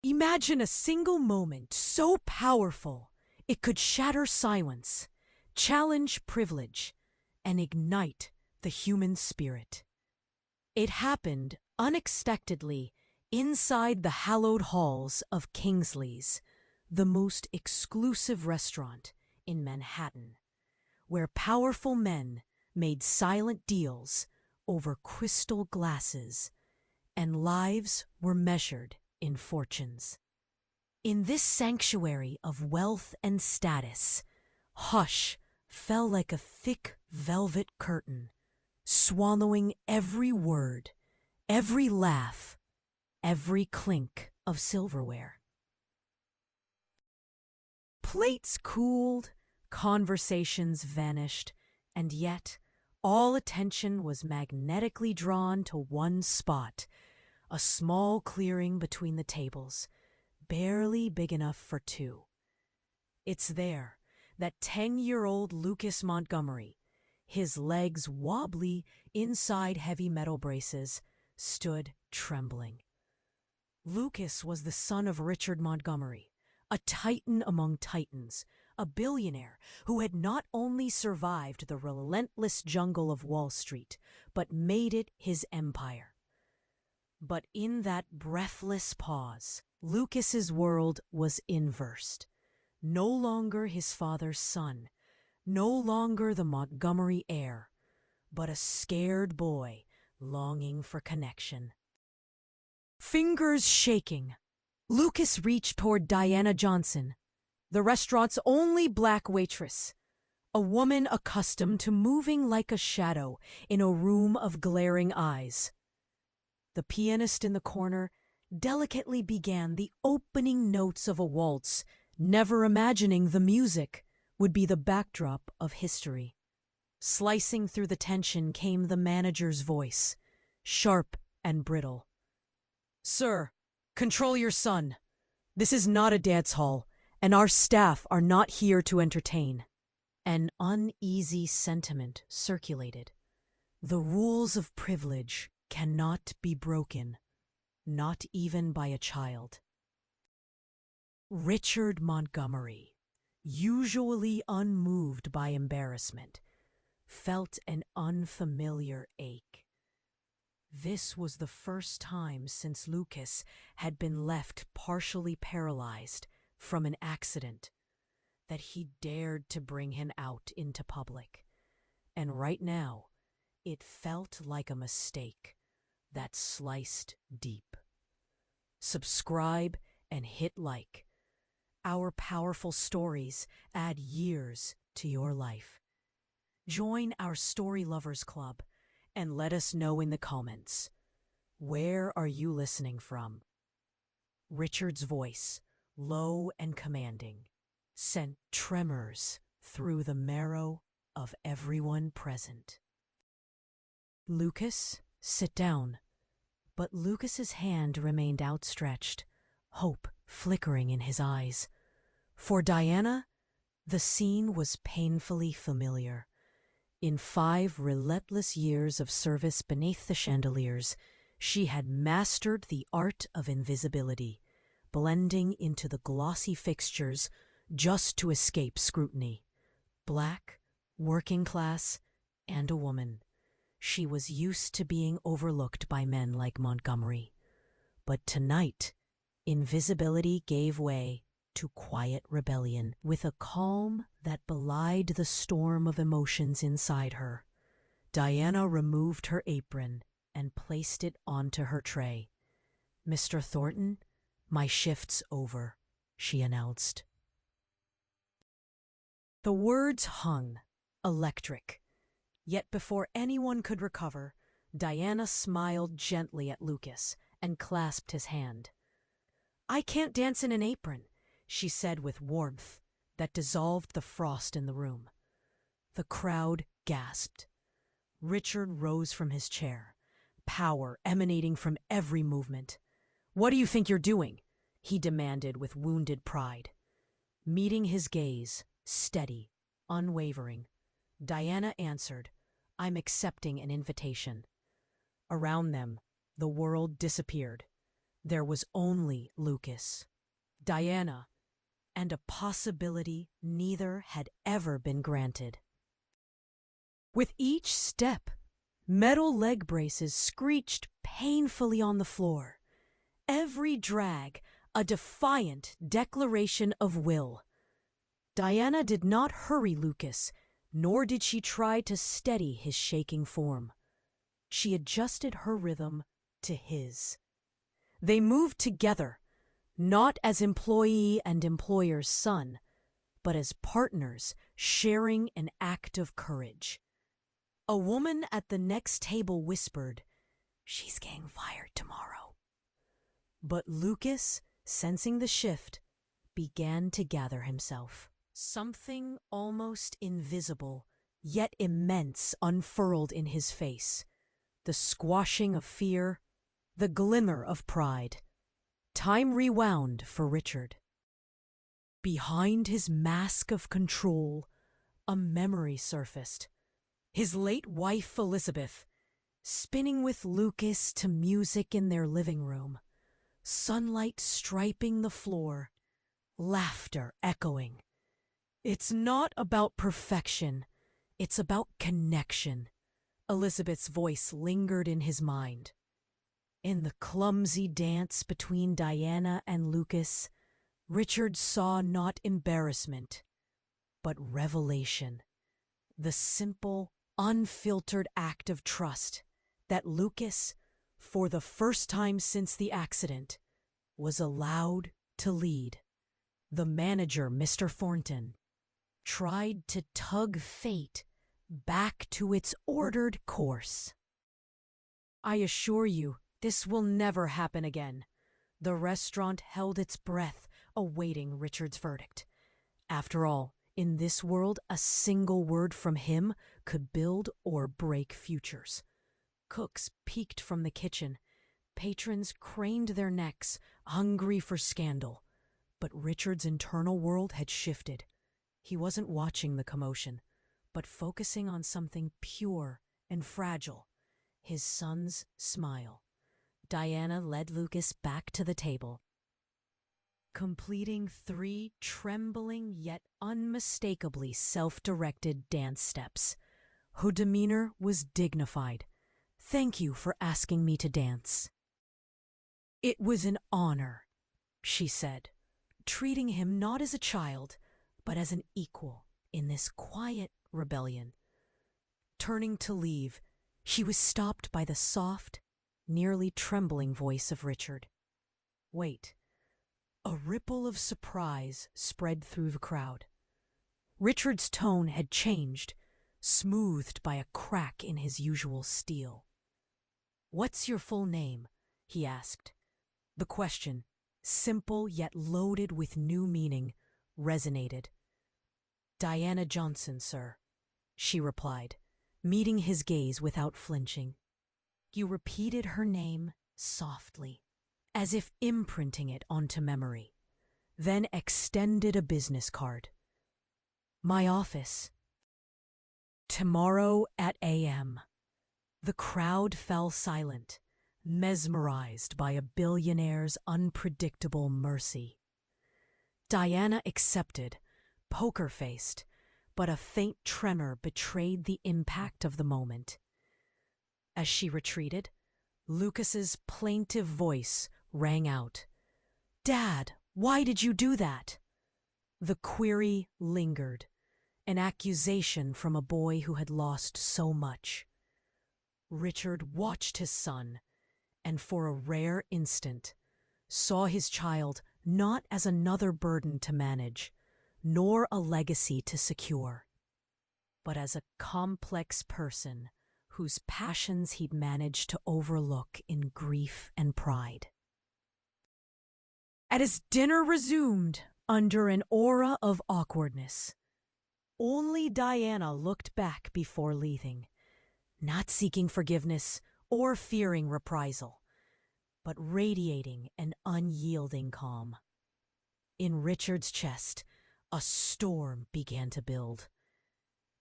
Imagine a single moment so powerful it could shatter silence, challenge privilege, and ignite the human spirit. It happened unexpectedly inside the hallowed halls of Kingsley's, the most exclusive restaurant in Manhattan, where powerful men made silent deals over crystal glasses and lives were measured in fortunes. In this sanctuary of wealth and status, hush fell like a thick velvet curtain, swallowing every word, every laugh, every clink of silverware. Plates cooled, conversations vanished, and yet all attention was magnetically drawn to one spot, a small clearing between the tables, barely big enough for two. It's there that 10-year-old Lucas Montgomery, his legs wobbly inside heavy metal braces, stood trembling. Lucas was the son of Richard Montgomery, a titan among titans, a billionaire who had not only survived the relentless jungle of Wall Street, but made it his empire. But in that breathless pause, Lucas's world was inversed. No longer his father's son, no longer the Montgomery heir, but a scared boy longing for connection. Fingers shaking, Lucas reached toward Diana Johnson, the restaurant's only black waitress, a woman accustomed to moving like a shadow in a room of glaring eyes. The pianist in the corner delicately began the opening notes of a waltz, never imagining the music would be the backdrop of history. Slicing through the tension came the manager's voice, sharp and brittle. "Sir, control your son. This is not a dance hall, and our staff are not here to entertain." An uneasy sentiment circulated. The rules of privilege cannot be broken, not even by a child. Richard Montgomery, usually unmoved by embarrassment, felt an unfamiliar ache. This was the first time since Lucas had been left partially paralyzed from an accident that he dared to bring him out into public. And right now, it felt like a mistake that sliced deep. Subscribe and hit like. Our powerful stories add years to your life. Join our Story Lovers Club and let us know in the comments. Where are you listening from? Richard's voice, low and commanding, sent tremors through the marrow of everyone present. "Lucas, sit down." But Lucas's hand remained outstretched, hope flickering in his eyes. For Diana, the scene was painfully familiar. In 5 relentless years of service beneath the chandeliers, she had mastered the art of invisibility, blending into the glossy fixtures just to escape scrutiny. Black, working class, and a woman, she was used to being overlooked by men like Montgomery. But tonight, invisibility gave way to quiet rebellion with a calm that belied the storm of emotions inside her. Diana removed her apron and placed it onto her tray. "Mr. Thornton, my shift's over," she announced. The words hung, electric. Yet before anyone could recover, Diana smiled gently at Lucas and clasped his hand. "I can't dance in an apron," she said with warmth that dissolved the frost in the room. The crowd gasped. Richard rose from his chair, power emanating from every movement. "What do you think you're doing?" he demanded with wounded pride. Meeting his gaze, steady, unwavering, Diana answered, "I'm accepting an invitation." Around them, the world disappeared. There was only Lucas, Diana, and a possibility neither had ever been granted. With each step, metal leg braces screeched painfully on the floor. Every drag a defiant declaration of will. Diana did not hurry Lucas, nor did she try to steady his shaking form. She adjusted her rhythm to his. They moved together, not as employee and employer's son, but as partners sharing an act of courage. A woman at the next table whispered, "She's getting fired tomorrow." But Lucas, sensing the shift, began to gather himself. Something almost invisible, yet immense, unfurled in his face. The squashing of fear, the glimmer of pride. Time rewound for Richard. Behind his mask of control, a memory surfaced. His late wife Elizabeth, spinning with Lucas to music in their living room. Sunlight striping the floor, laughter echoing. It's not about perfection, it's about connection. Elizabeth's voice lingered in his mind. In the clumsy dance between Diana and Lucas, Richard saw not embarrassment, but revelation. The simple, unfiltered act of trust that Lucas, for the first time since the accident, was allowed to lead. The manager, Mr. Thornton, tried to tug fate back to its ordered course. "I assure you, this will never happen again." The restaurant held its breath, awaiting Richard's verdict. After all, in this world, a single word from him could build or break futures. Cooks peeked from the kitchen. Patrons craned their necks, hungry for scandal. But Richard's internal world had shifted. He wasn't watching the commotion, but focusing on something pure and fragile, his son's smile. Diana led Lucas back to the table, completing 3 trembling yet unmistakably self-directed dance steps. Her demeanor was dignified. "Thank you for asking me to dance." "It was an honor," she said, treating him not as a child, but as an equal in this quiet rebellion. Turning to leave, she was stopped by the soft, nearly trembling voice of Richard. "Wait." A ripple of surprise spread through the crowd. Richard's tone had changed, smoothed by a crack in his usual steel. "What's your full name?" he asked. The question, simple yet loaded with new meaning, resonated. "Diana Johnson, sir," she replied, meeting his gaze without flinching. You repeated her name softly, as if imprinting it onto memory, then extended a business card. "My office. Tomorrow at a.m." The crowd fell silent, mesmerized by a billionaire's unpredictable mercy. Diana accepted, poker-faced, but a faint tremor betrayed the impact of the moment. As she retreated, Lucas's plaintive voice rang out. "Dad, why did you do that?" The query lingered, an accusation from a boy who had lost so much. Richard watched his son, and for a rare instant, saw his child not as another burden to manage, nor a legacy to secure, but as a complex person whose passions he'd managed to overlook in grief and pride. As dinner resumed under an aura of awkwardness, only Diana looked back before leaving, not seeking forgiveness or fearing reprisal, but radiating an unyielding calm. In Richard's chest, a storm began to build.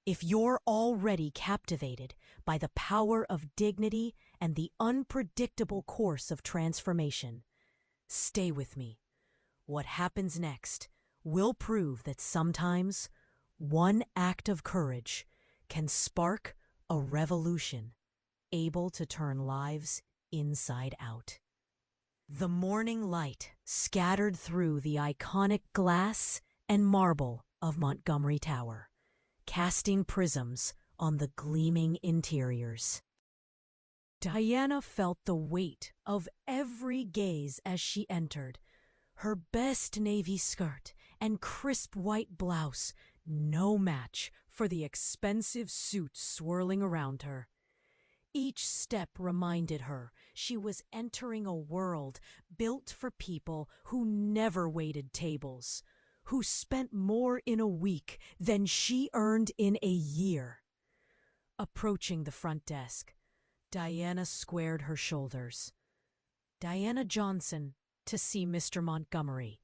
If you're already captivated by the power of dignity and the unpredictable course of transformation, Stay with me. What happens next will prove that sometimes one act of courage can spark a revolution able to turn lives inside out. The morning light scattered through the iconic glass and marble of Montgomery Tower, casting prisms on the gleaming interiors. Diana felt the weight of every gaze as she entered, her best navy skirt and crisp white blouse no match for the expensive suit swirling around her. Each step reminded her she was entering a world built for people who never waited tables, who spent more in a week than she earned in a year. Approaching the front desk, Diana squared her shoulders. Diana Johnson, to see Mr. Montgomery.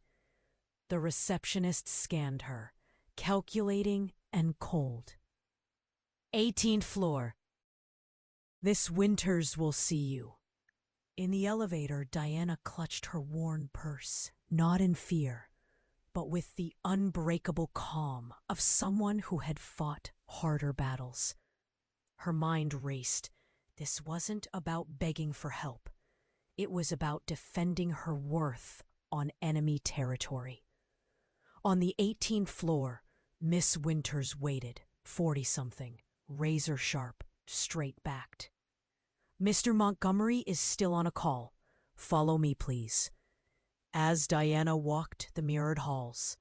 The receptionist scanned her, calculating and cold. 18th floor. This Winters will see you. In the elevator, Diana clutched her worn purse, not in fear, but with the unbreakable calm of someone who had fought harder battles. Her mind raced. This wasn't about begging for help. It was about defending her worth on enemy territory. On the 18th floor, Miss Winters waited, 40-something, razor-sharp, straight-backed. Mr. Montgomery is still on a call. Follow me, please. As Diana walked the mirrored halls,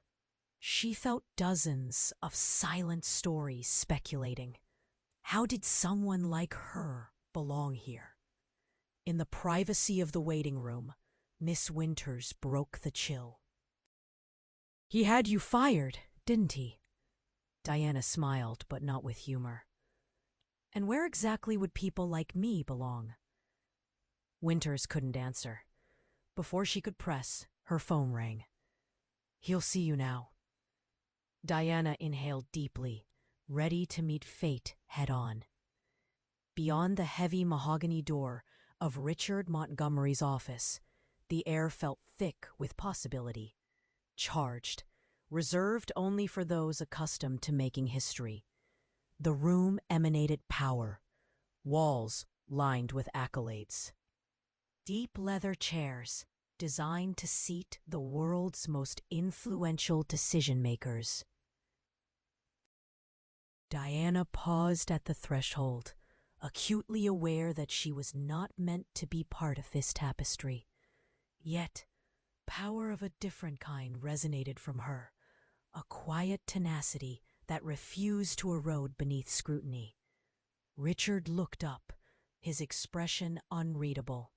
she felt dozens of silent stories speculating. How did someone like her belong here? In the privacy of the waiting room, Miss Winters broke the chill. He had you fired, didn't he? Diana smiled, but not with humor. And where exactly would people like me belong? Winters couldn't answer. Before she could press, her phone rang. He'll see you now. Diana inhaled deeply, ready to meet fate head-on. Beyond the heavy mahogany door of Richard Montgomery's office, the air felt thick with possibility, charged, reserved only for those accustomed to making history. The room emanated power, walls lined with accolades. Deep leather chairs designed to seat the world's most influential decision-makers. Diana paused at the threshold, acutely aware that she was not meant to be part of this tapestry. Yet, power of a different kind resonated from her, a quiet tenacity that refused to erode beneath scrutiny. Richard looked up, his expression unreadable.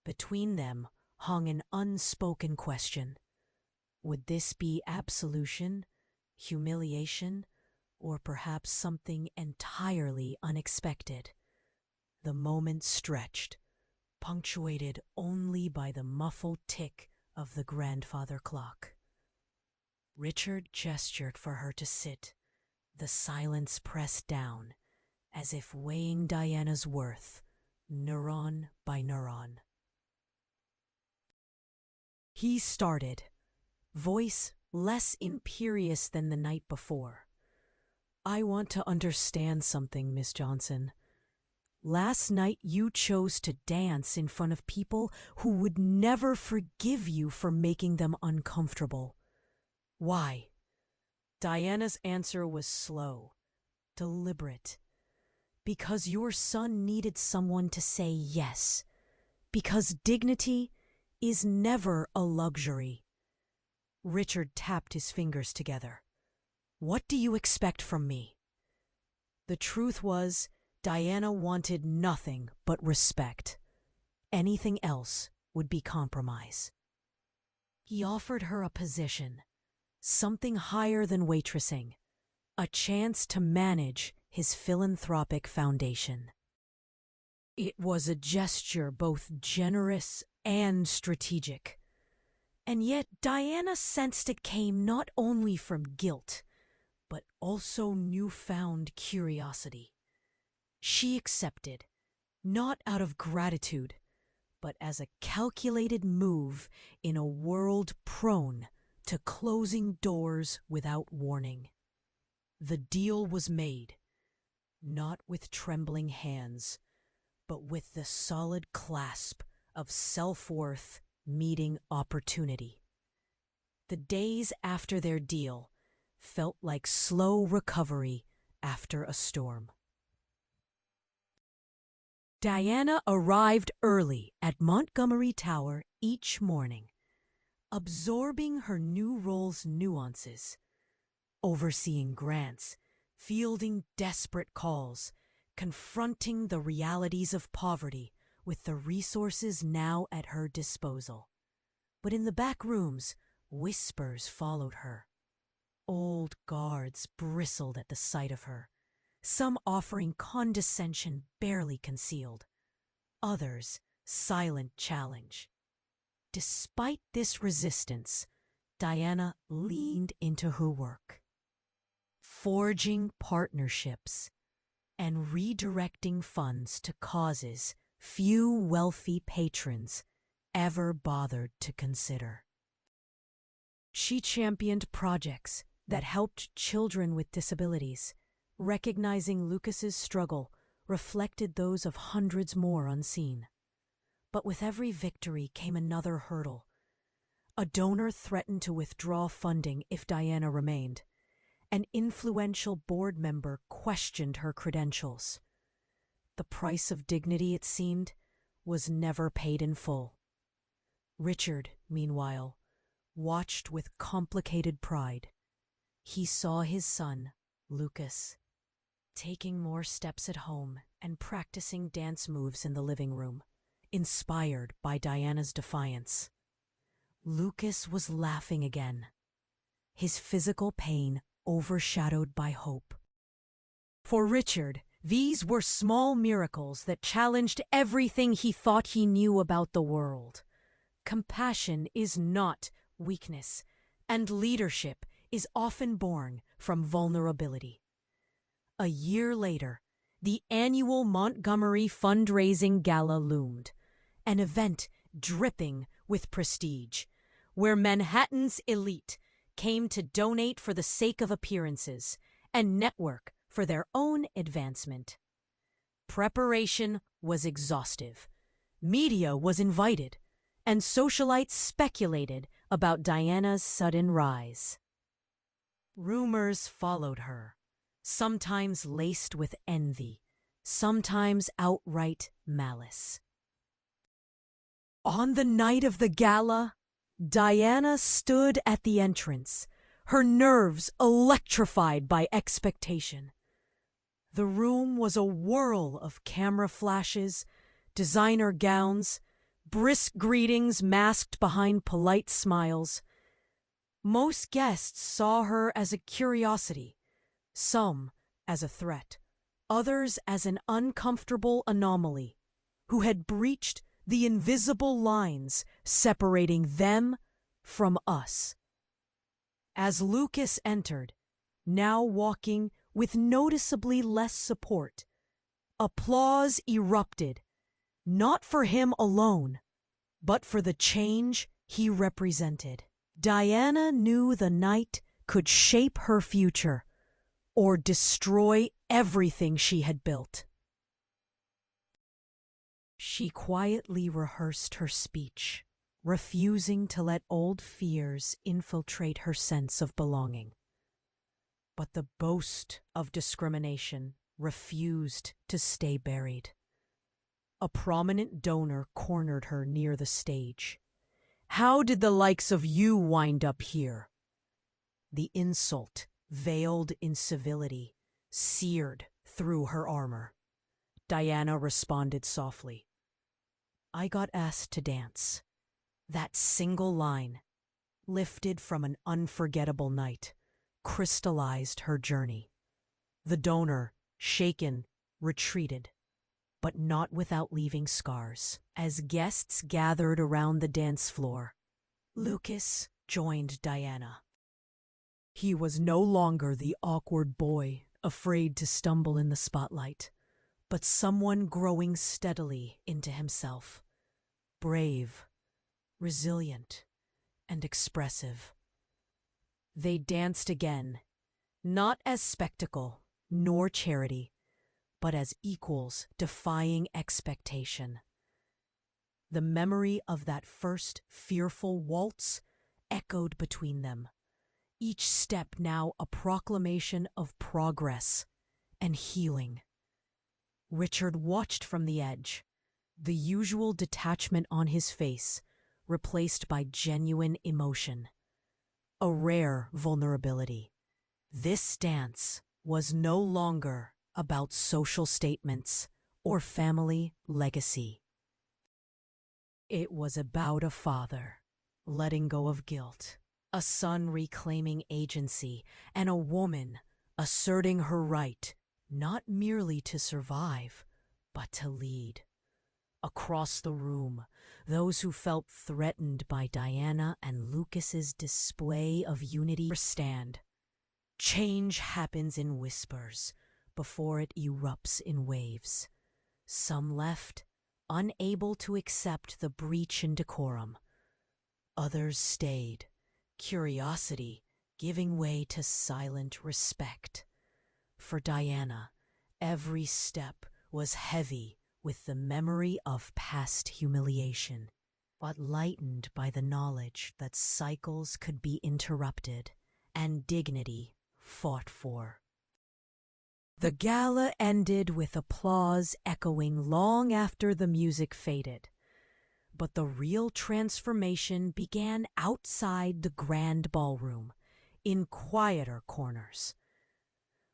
Between them hung an unspoken question. Would this be absolution, humiliation, or perhaps something entirely unexpected? The moment stretched, punctuated only by the muffled tick of the grandfather clock. Richard gestured for her to sit, the silence pressed down, as if weighing Diana's worth, neuron by neuron. He started, voice less imperious than the night before. I want to understand something, Miss Johnson. Last night you chose to dance in front of people who would never forgive you for making them uncomfortable. Why? Diana's answer was slow, deliberate. Because your son needed someone to say yes. Because dignity is never a luxury. Richard tapped his fingers together. What do you expect from me? The truth was, Diana wanted nothing but respect. Anything else would be compromise. He offered her a position, something higher than waitressing, a chance to manage his philanthropic foundation. It was a gesture both generous and strategic. And yet Diana sensed it came not only from guilt, but also newfound curiosity. She accepted, not out of gratitude, but as a calculated move in a world prone to closing doors without warning. The deal was made, not with trembling hands, but with the solid clasp of self-worth meeting opportunity. The days after their deal felt like slow recovery after a storm. Diana arrived early at Montgomery Tower each morning, absorbing her new role's nuances, overseeing grants, fielding desperate calls, confronting the realities of poverty with the resources now at her disposal. But in the back rooms, whispers followed her. Old guards bristled at the sight of her, some offering condescension barely concealed, others silent challenge. Despite this resistance, Diana leaned into her work, forging partnerships and redirecting funds to causes few wealthy patrons ever bothered to consider. She championed projects that helped children with disabilities, recognizing Lucas's struggle reflected those of hundreds more unseen. But with every victory came another hurdle. A donor threatened to withdraw funding if Diana remained. An influential board member questioned her credentials. The price of dignity, it seemed, was never paid in full. Richard, meanwhile, watched with complicated pride. He saw his son, Lucas, taking more steps at home and practicing dance moves in the living room, inspired by Diana's defiance. Lucas was laughing again, his physical pain overshadowed by hope. For Richard, these were small miracles that challenged everything he thought he knew about the world. Compassion is not weakness, and leadership is often born from vulnerability. A year later, the annual Montgomery fundraising gala loomed, an event dripping with prestige, where Manhattan's elite came to donate for the sake of appearances and network for their own advancement. Preparation was exhaustive. Media was invited, and socialites speculated about Diana's sudden rise. Rumors followed her, sometimes laced with envy, sometimes outright malice. On the night of the gala, Diana stood at the entrance, her nerves electrified by expectation. The room was a whirl of camera flashes, designer gowns, brisk greetings masked behind polite smiles. Most guests saw her as a curiosity, some as a threat, others as an uncomfortable anomaly who had breached the invisible lines separating them from us. As Lucas entered, now walking with noticeably less support, applause erupted, not for him alone, but for the change he represented. Diana knew the night could shape her future or destroy everything she had built. She quietly rehearsed her speech, refusing to let old fears infiltrate her sense of belonging. But the boast of discrimination refused to stay buried. A prominent donor cornered her near the stage. "How did the likes of you wind up here?" The insult, veiled in civility, seared through her armor. Diana responded softly, "I got asked to dance." That single line, lifted from an unforgettable night, crystallized her journey. The donor, shaken, retreated, but not without leaving scars. As guests gathered around the dance floor, Lucas joined Diana. He was no longer the awkward boy, afraid to stumble in the spotlight, but someone growing steadily into himself. brave, resilient, and expressive. They danced again, not as spectacle nor charity, but as equals defying expectation. The memory of that first fearful waltz echoed between them, each step now a proclamation of progress and healing. Richard watched from the edge, the usual detachment on his face replaced by genuine emotion, a rare vulnerability. This dance was no longer about social statements or family legacy. It was about a father letting go of guilt, a son reclaiming agency, and a woman asserting her right not merely to survive, but to lead. Across the room, those who felt threatened by Diana and Lucas's display of unity stand. Change happens in whispers before it erupts in waves. Some left, unable to accept the breach in decorum. Others stayed, curiosity giving way to silent respect. For Diana, every step was heavy with the memory of past humiliation, but lightened by the knowledge that cycles could be interrupted and dignity fought for. The gala ended with applause echoing long after the music faded, but the real transformation began outside the grand ballroom, in quieter corners.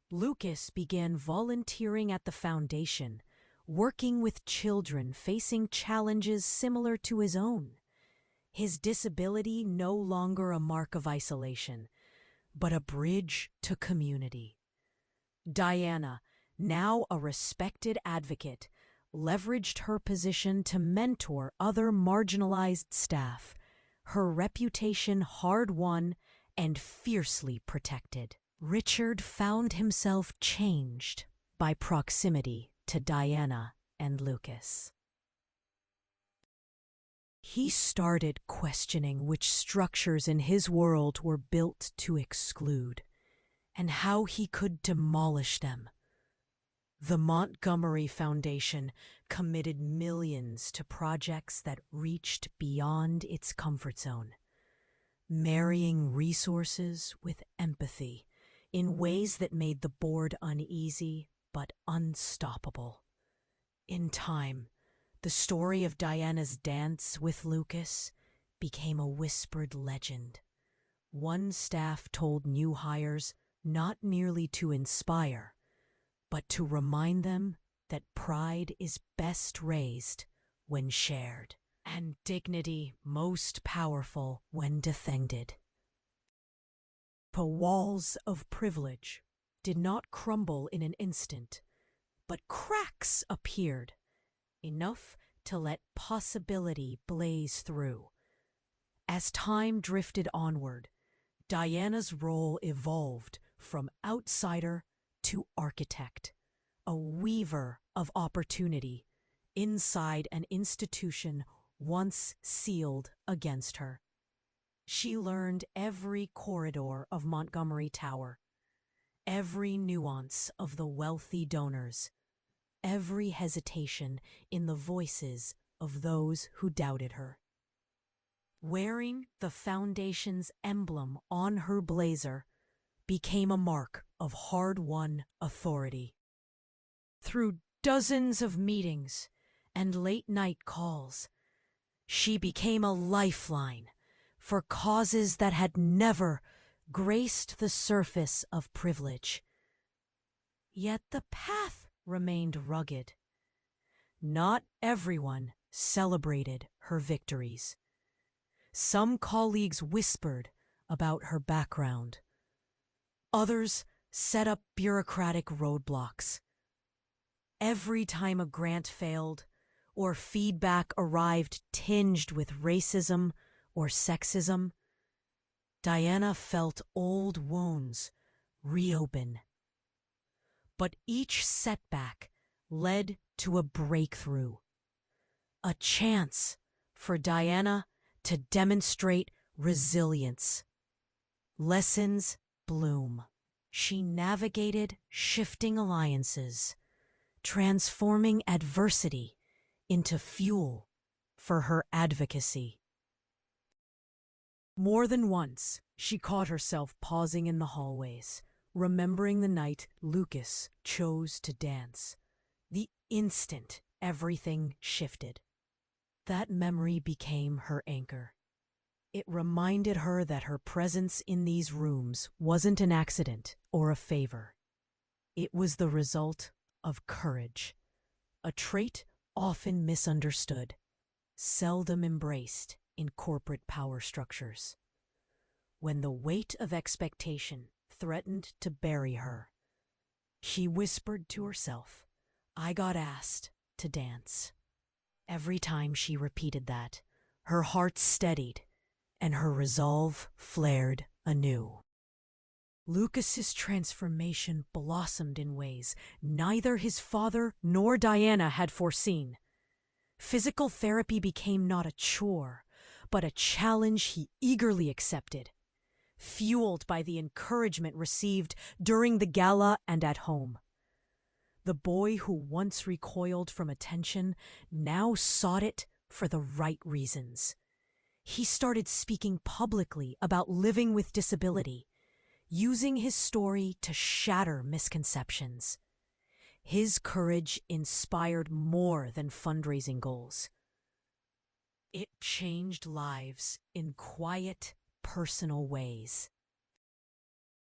Lucas began volunteering at the foundation, working with children facing challenges similar to his own. His disability no longer a mark of isolation, but a bridge to community. Diana, now a respected advocate, leveraged her position to mentor other marginalized staff, her reputation hard-won and fiercely protected. Richard found himself changed by proximity to Diana and Lucas. He started questioning which structures in his world were built to exclude, and how he could demolish them. The Montgomery Foundation committed millions to projects that reached beyond its comfort zone, marrying resources with empathy in ways that made the board uneasy but unstoppable. In time, the story of Diana's dance with Lucas became a whispered legend. One staff told new hires not merely to inspire, but to remind them that pride is best raised when shared, and dignity most powerful when defended. The walls of privilege did not crumble in an instant, but cracks appeared, enough to let possibility blaze through. As time drifted onward, Diana's role evolved from outsider to architect, a weaver of opportunity inside an institution once sealed against her. She learned every corridor of Montgomery Tower, every nuance of the wealthy donors, every hesitation in the voices of those who doubted her. Wearing the foundation's emblem on her blazer became a mark of hard-won authority. Through dozens of meetings and late-night calls, she became a lifeline for causes that had never graced the surface of privilege. Yet the path remained rugged. Not everyone celebrated her victories. Some colleagues whispered about her background. Others set up bureaucratic roadblocks. Every time a grant failed or feedback arrived tinged with racism or sexism, Diana felt old wounds reopen. But each setback led to a breakthrough, a chance for Diana to demonstrate resilience. Lessons bloom. She navigated shifting alliances, transforming adversity into fuel for her advocacy. More than once, she caught herself pausing in the hallways, remembering the night Lucas chose to dance. The instant everything shifted. That memory became her anchor. It reminded her that her presence in these rooms wasn't an accident or a favor. It was the result of courage, a trait often misunderstood, seldom embraced in corporate power structures. When the weight of expectation threatened to bury her, she whispered to herself, "I got asked to dance." Every time she repeated that, her heart steadied and her resolve flared anew. Lucas's transformation blossomed in ways neither his father nor Diana had foreseen. Physical therapy became not a chore, but a challenge he eagerly accepted, fueled by the encouragement received during the gala and at home. The boy who once recoiled from attention now sought it for the right reasons. He started speaking publicly about living with disability, using his story to shatter misconceptions. His courage inspired more than fundraising goals. It changed lives in quiet, personal ways.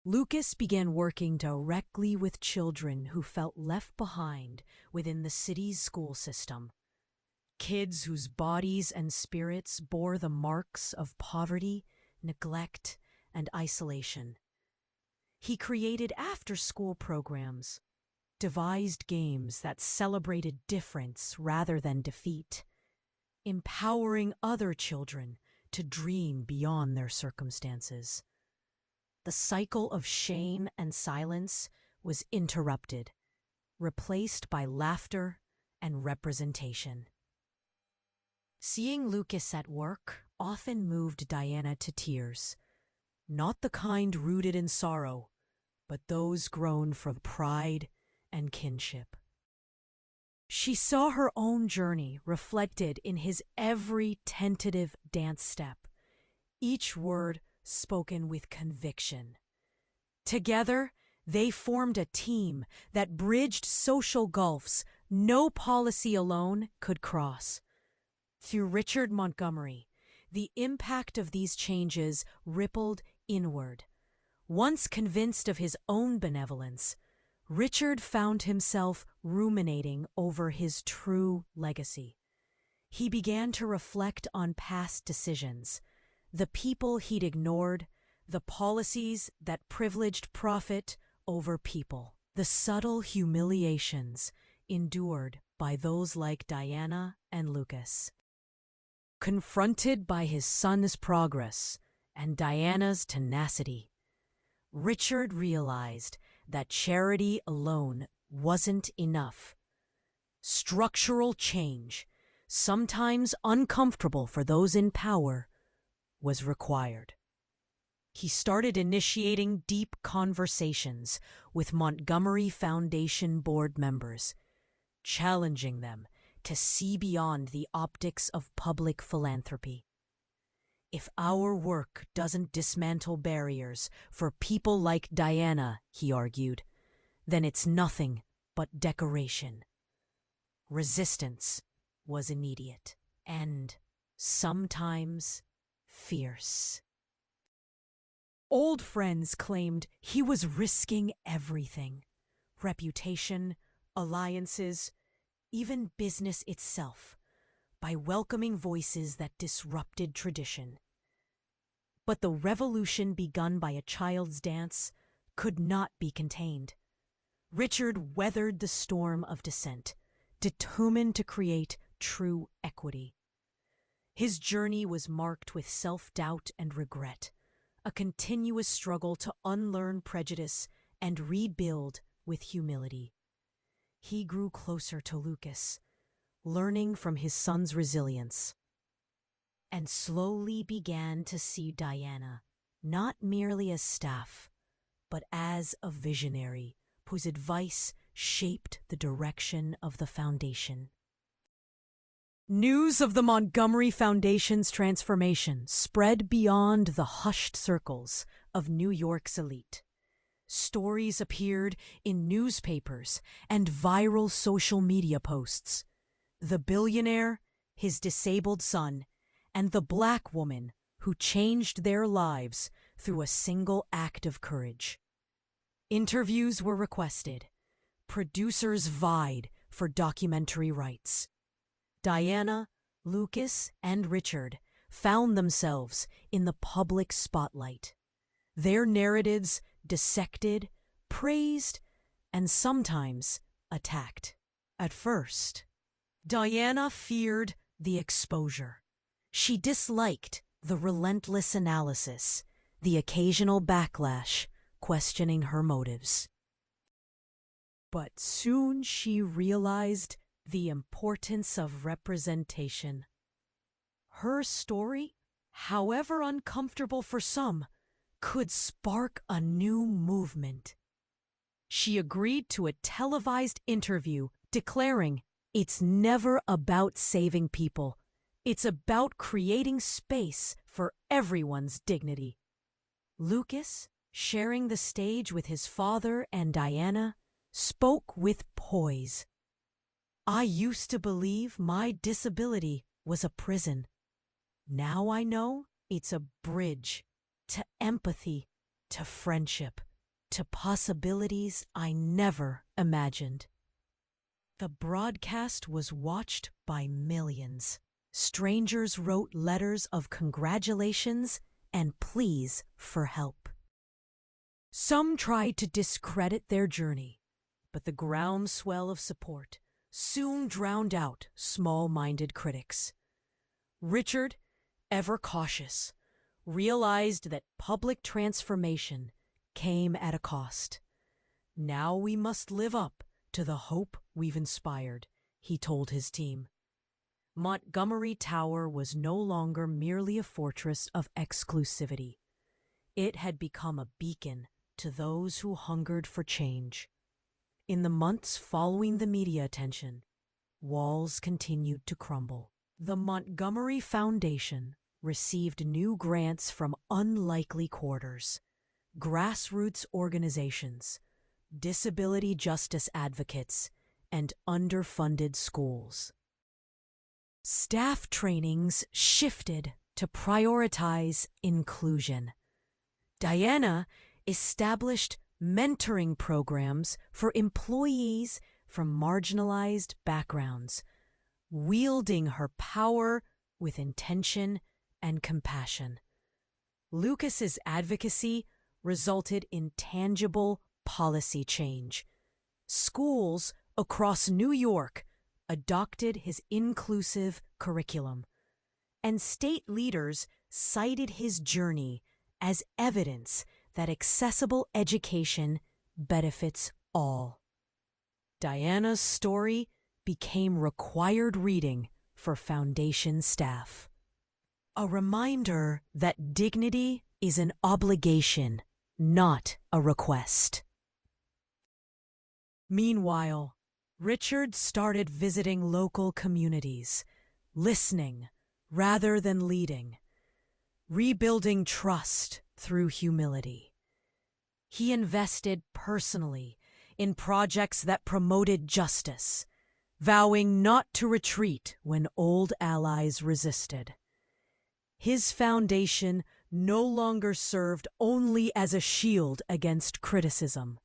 Lucas began working directly with children who felt left behind within the city's school system. Kids whose bodies and spirits bore the marks of poverty, neglect, and isolation. He created after-school programs, devised games that celebrated difference rather than defeat, empowering other children to dream beyond their circumstances. The cycle of shame and silence was interrupted, replaced by laughter and representation. Seeing Lucas at work often moved Diana to tears, not the kind rooted in sorrow, but those grown from pride and kinship. She saw her own journey reflected in his every tentative dance step, each word spoken with conviction. Together, they formed a team that bridged social gulfs no policy alone could cross. Through Richard Montgomery, the impact of these changes rippled inward. Once convinced of his own benevolence, Richard found himself ruminating over his true legacy. He began to reflect on past decisions, the people he'd ignored, the policies that privileged profit over people, the subtle humiliations endured by those like Diana and Lucas. Confronted by his son's progress and Diana's tenacity, Richard realized that charity alone wasn't enough. Structural change, sometimes uncomfortable for those in power, was required. He started initiating deep conversations with Montgomery Foundation board members, challenging them to see beyond the optics of public philanthropy. If our work doesn't dismantle barriers for people like Diana, he argued, then it's nothing but decoration. Resistance was immediate and sometimes fierce. Old friends claimed he was risking everything: reputation, alliances, even business itself, by welcoming voices that disrupted tradition. But the revolution begun by a child's dance could not be contained. Richard weathered the storm of dissent, determined to create true equity. His journey was marked with self-doubt and regret, a continuous struggle to unlearn prejudice and rebuild with humility. He grew closer to Lucas, learning from his son's resilience, and slowly began to see Diana not merely as staff, but as a visionary whose advice shaped the direction of the foundation. News of the Montgomery Foundation's transformation spread beyond the hushed circles of New York's elite. Stories appeared in newspapers and viral social media posts. The billionaire, his disabled son, and the black woman who changed their lives through a single act of courage. Interviews were requested. Producers vied for documentary rights. Diana, Lucas, and Richard found themselves in the public spotlight. Their narratives dissected, praised, and sometimes attacked. At first, Diana feared the exposure. She disliked the relentless analysis, the occasional backlash questioning her motives. But soon she realized the importance of representation. Her story, however uncomfortable for some, could spark a new movement. She agreed to a televised interview declaring, "It's never about saving people. It's about creating space for everyone's dignity." Lucas, sharing the stage with his father and Diana, spoke with poise. "I used to believe my disability was a prison. Now I know it's a bridge to empathy, to friendship, to possibilities I never imagined." The broadcast was watched by millions. Strangers wrote letters of congratulations and pleas for help. Some tried to discredit their journey, but the groundswell of support soon drowned out small-minded critics. Richard, ever cautious, realized that public transformation came at a cost. "Now we must live up to the hope we've inspired," he told his team. Montgomery Tower was no longer merely a fortress of exclusivity. It had become a beacon to those who hungered for change. In the months following the media attention, walls continued to crumble. The Montgomery Foundation received new grants from unlikely quarters, grassroots organizations, disability justice advocates, and underfunded schools. Staff trainings shifted to prioritize inclusion. Diana established mentoring programs for employees from marginalized backgrounds, wielding her power with intention and compassion. Lucas's advocacy resulted in tangible policy change. Schools across New York adopted his inclusive curriculum, and state leaders cited his journey as evidence that accessible education benefits all. Diana's story became required reading for foundation staff. A reminder that dignity is an obligation, not a request. Meanwhile, Richard started visiting local communities, listening rather than leading, rebuilding trust through humility. He invested personally in projects that promoted justice, vowing not to retreat when old allies resisted. His foundation no longer served only as a shield against criticism,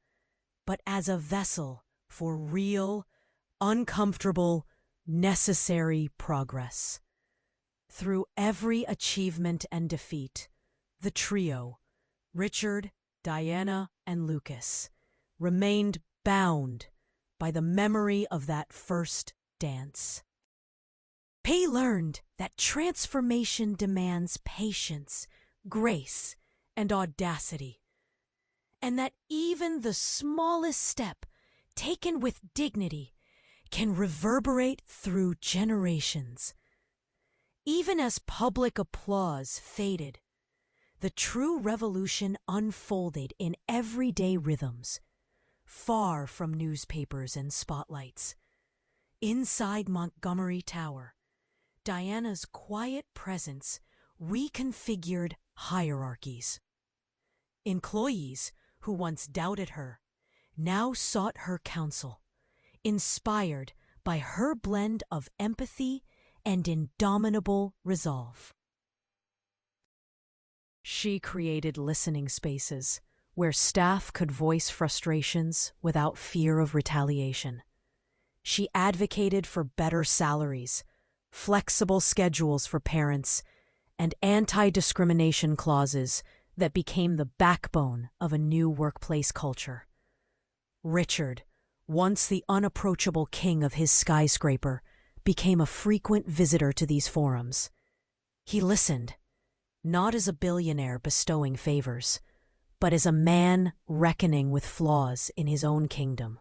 but as a vessel for real, uncomfortable, necessary progress. Through every achievement and defeat, the trio, Richard, Diana, and Lucas, remained bound by the memory of that first dance. They learned that transformation demands patience, grace, and audacity, and that even the smallest step taken with dignity can reverberate through generations. Even as public applause faded, the true revolution unfolded in everyday rhythms, far from newspapers and spotlights. Inside Montgomery Tower, Diana's quiet presence reconfigured hierarchies. Employees who once doubted her now sought her counsel, inspired by her blend of empathy and indomitable resolve. She created listening spaces where staff could voice frustrations without fear of retaliation. She advocated for better salaries, flexible schedules for parents, and anti-discrimination clauses that became the backbone of a new workplace culture. Richard, once the unapproachable king of his skyscraper, became a frequent visitor to these forums. He listened, not as a billionaire bestowing favors, but as a man reckoning with flaws in his own kingdom.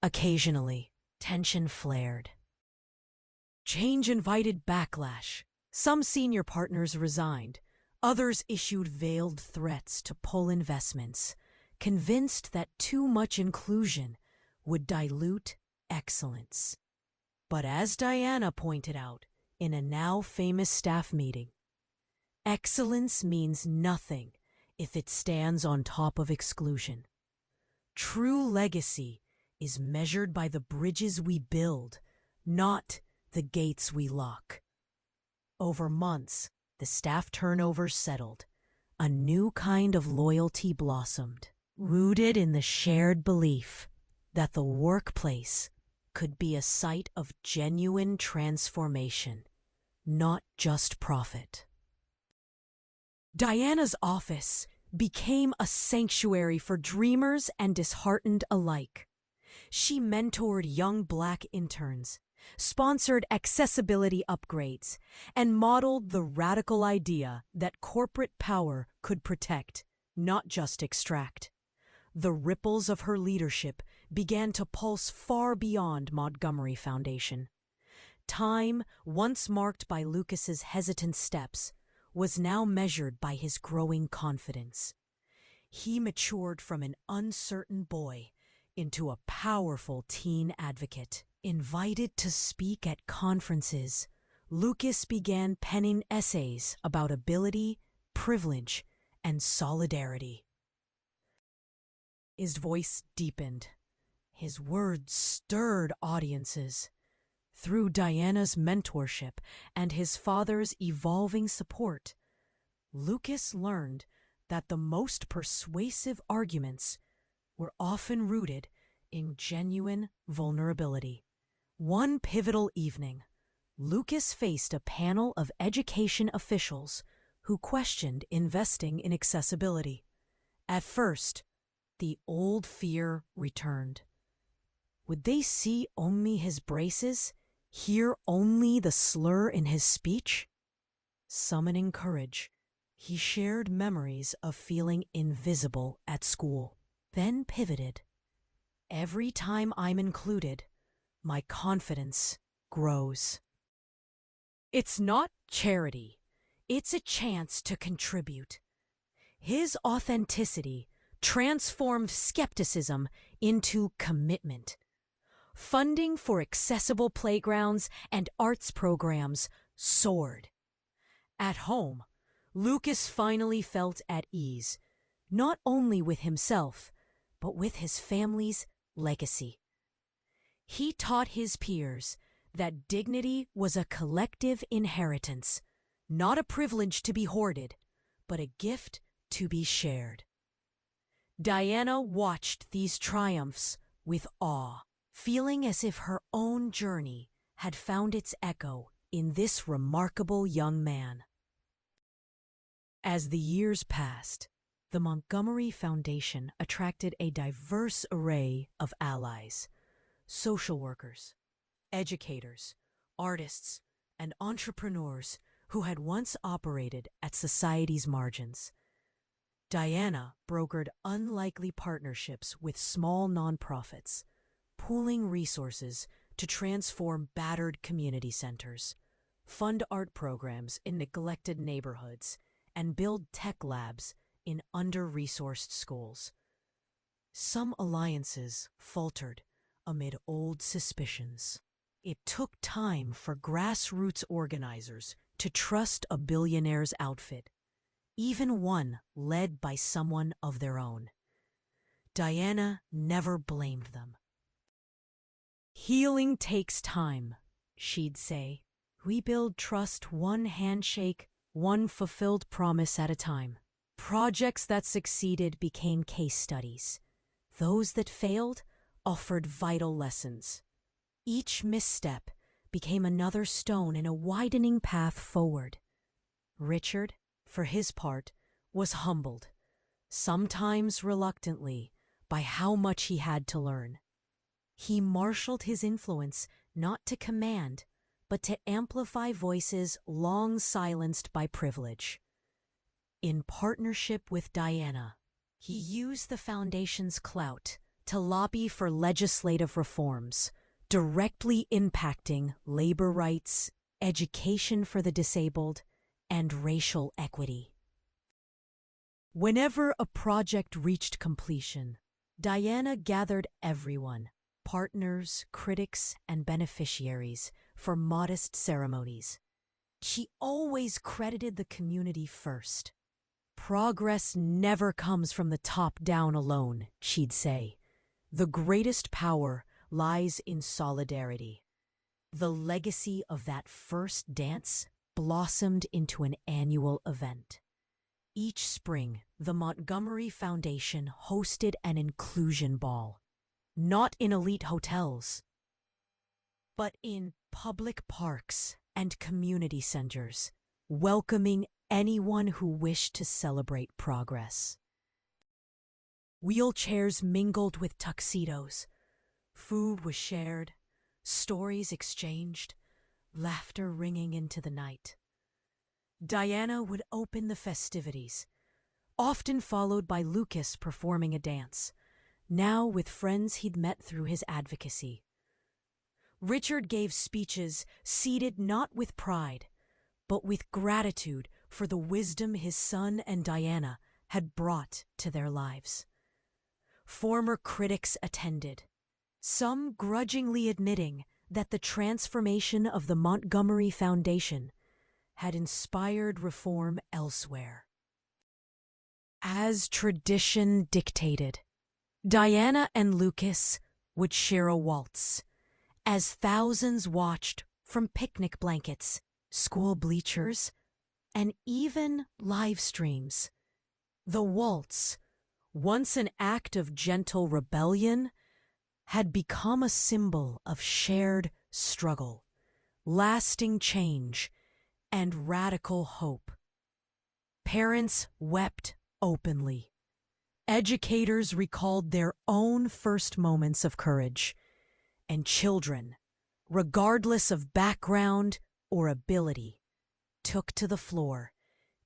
Occasionally, tension flared. Change invited backlash. Some senior partners resigned. Others issued veiled threats to pull investments, convinced that too much inclusion would dilute excellence. But as Diana pointed out in a now famous staff meeting, excellence means nothing if it stands on top of exclusion. True legacy is measured by the bridges we build, not the gates we lock. Over months, the staff turnover settled. A new kind of loyalty blossomed, rooted in the shared belief that the workplace could be a site of genuine transformation, not just profit. Diana's office became a sanctuary for dreamers and disheartened alike. She mentored young Black interns, sponsored accessibility upgrades, and modeled the radical idea that corporate power could protect, not just extract. The ripples of her leadership began to pulse far beyond Montgomery Foundation. Time, once marked by Lucas's hesitant steps, was now measured by his growing confidence. He matured from an uncertain boy into a powerful teen advocate. Invited to speak at conferences, Lucas began penning essays about ability, privilege, and solidarity. His voice deepened. His words stirred audiences. Through Diana's mentorship and his father's evolving support, Lucas learned that the most persuasive arguments were often rooted in genuine vulnerability. One pivotal evening, Lucas faced a panel of education officials who questioned investing in accessibility. At first, the old fear returned. Would they see only his braces, hear only the slur in his speech? Summoning courage, he shared memories of feeling invisible at school, then pivoted. Every time I'm included, my confidence grows. It's not charity. It's a chance to contribute. His authenticity transformed skepticism into commitment. Funding for accessible playgrounds and arts programs soared. At home, Lucas finally felt at ease, not only with himself, but with his family's legacy. He taught his peers that dignity was a collective inheritance, not a privilege to be hoarded, but a gift to be shared. Diana watched these triumphs with awe, feeling as if her own journey had found its echo in this remarkable young man. As the years passed, the Montgomery Foundation attracted a diverse array of allies: social workers, educators, artists, and entrepreneurs who had once operated at society's margins. Diana brokered unlikely partnerships with small nonprofits, pooling resources to transform battered community centers. fund art programs in neglected neighborhoods, and build tech labs in under-resourced schools. Some alliances faltered amid old suspicions. It took time for grassroots organizers to trust a billionaire's outfit, even one led by someone of their own. Diana never blamed them. "Healing takes time," she'd say. "We build trust one handshake, one fulfilled promise at a time." Projects that succeeded became case studies. Those that failed offered vital lessons. Each misstep became another stone in a widening path forward. Richard, for his part, was humbled, sometimes reluctantly, by how much he had to learn. He marshaled his influence not to command, but to amplify voices long silenced by privilege. In partnership with Diana, he used the foundation's clout to lobby for legislative reforms, directly impacting labor rights, education for the disabled, and racial equity. Whenever a project reached completion, Diana gathered everyone, partners, critics, and beneficiaries, for modest ceremonies. She always credited the community first. "Progress never comes from the top down alone," she'd say. "The greatest power lies in solidarity." The legacy of that first dance blossomed into an annual event. Each spring, the Montgomery Foundation hosted an inclusion ball, not in elite hotels, but in public parks and community centers, welcoming anyone who wished to celebrate progress. Wheelchairs mingled with tuxedos. Food was shared, stories exchanged, laughter ringing into the night. Diana would open the festivities, often followed by Lucas performing a dance, now with friends he'd met through his advocacy. Richard gave speeches seated not with pride, but with gratitude for the wisdom his son and Diana had brought to their lives. Former critics attended, some grudgingly admitting that the transformation of the Montgomery Foundation had inspired reform elsewhere. As tradition dictated, Diana and Lucas would share a waltz, as thousands watched from picnic blankets, school bleachers, and even live streams. The waltz, once an act of gentle rebellion, had become a symbol of shared struggle, lasting change, and radical hope. Parents wept openly. Educators recalled their own first moments of courage, and children, regardless of background or ability, took to the floor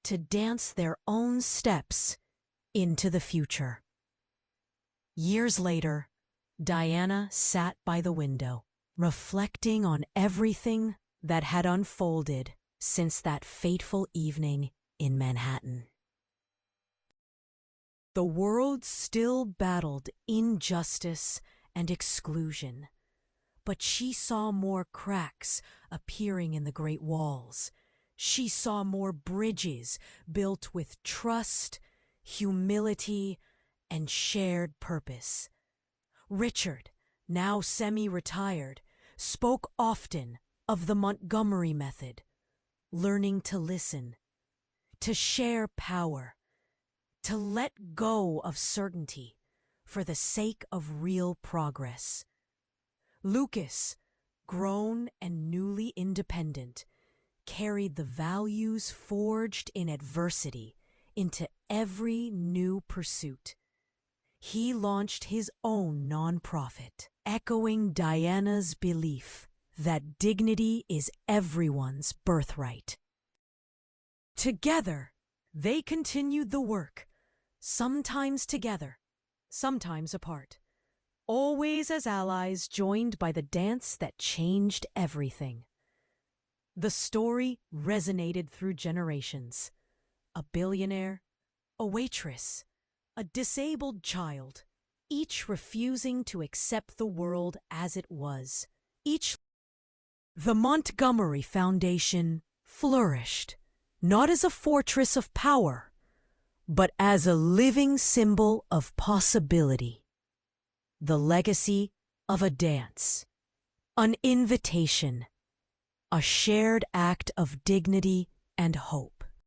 to dance their own steps into the future. Years later, Diana sat by the window, reflecting on everything that had unfolded since that fateful evening in Manhattan. The world still battled injustice and exclusion, but she saw more cracks appearing in the Great Walls. She saw more bridges built with trust, humility, and shared purpose. Richard, now semi-retired, spoke often of the Montgomery method, learning to listen, to share power, to let go of certainty for the sake of real progress. Lucas, grown and newly independent, carried the values forged in adversity into every new pursuit. He launched his own nonprofit, echoing Diana's belief that dignity is everyone's birthright. Together, they continued the work, sometimes together, sometimes apart, always as allies joined by the dance that changed everything. The story resonated through generations. A billionaire, a waitress, a disabled child, each refusing to accept the world as it was. The Montgomery Foundation flourished, not as a fortress of power, but as a living symbol of possibility. The legacy of a dance, an invitation, a shared act of dignity and hope.